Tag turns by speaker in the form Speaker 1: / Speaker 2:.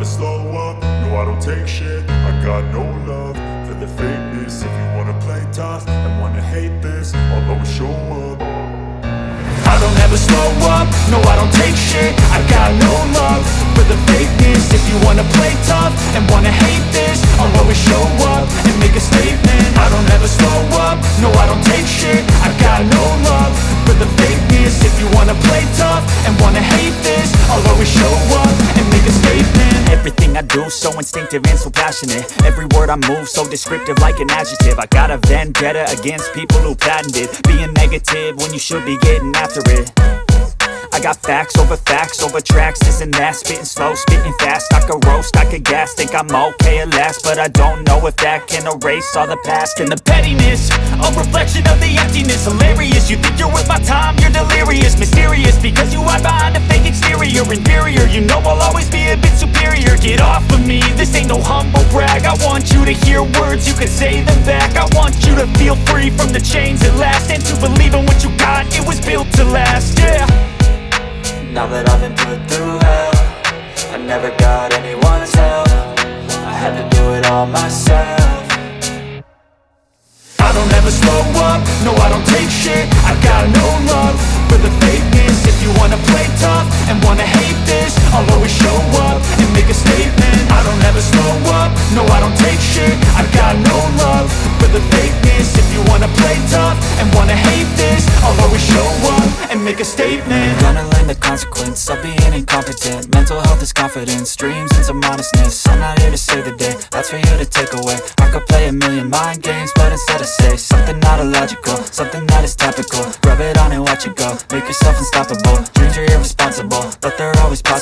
Speaker 1: slow up, no I don't take shit. I got no love for the fakeness. If you wanna play tough and wanna hate this, I'll always show up. I don't ever slow up, no I don't take shit. I got no love for the fakeness. If you wanna play tough and wanna hate this, I'll always show up and make a statement. I don't ever slow up, no I don't take shit. I got no love for the fakeness. If you wanna play tough and wanna hate this, I'll always show up and make a statement.
Speaker 2: Everything I do so instinctive and so passionate. Every word I move so descriptive like an adjective. I got a vendetta against people who patented being negative when you should be getting after it. I got facts over tracks, this and that. Spitting slow, spitting fast, I could roast, I could gas. Think I'm okay at last, but I don't know if that can erase all the past. And the pettiness, a reflection of the emptiness. Hilarious, you think you're worth my time, you're delirious. Mysterious, because you hide behind a fake exterior. Inferior, you know I'll always be a bit superior. Get off of me, this ain't no humble brag. I want you to hear words, you can say them back. I want you to feel free from the chains at last, and to believe in what you got, it was built to last, yeah.
Speaker 3: Now that I've been put through hell, I never got anyone's help. I had to do it all myself.
Speaker 1: I don't ever slow up, no I don't take shit. I got no love for the fakeness. If you wanna play tough and wanna hate this, I'll always show up and make a statement. I don't ever slow up, no I don't take shit. I got no love for the fakeness. If you wanna play tough and wanna hate this, I'll always show up and make a statement.
Speaker 3: Gonna learn the consequence of being incompetent. Mental health is confidence, dreams and some honestness. I'm not here to save the day, that's for you to take away. I could play a million mind games, but instead I say something not illogical, something that is topical. Rub it on and watch it go, make yourself unstoppable. Dreams are irresponsible, but they're always possible.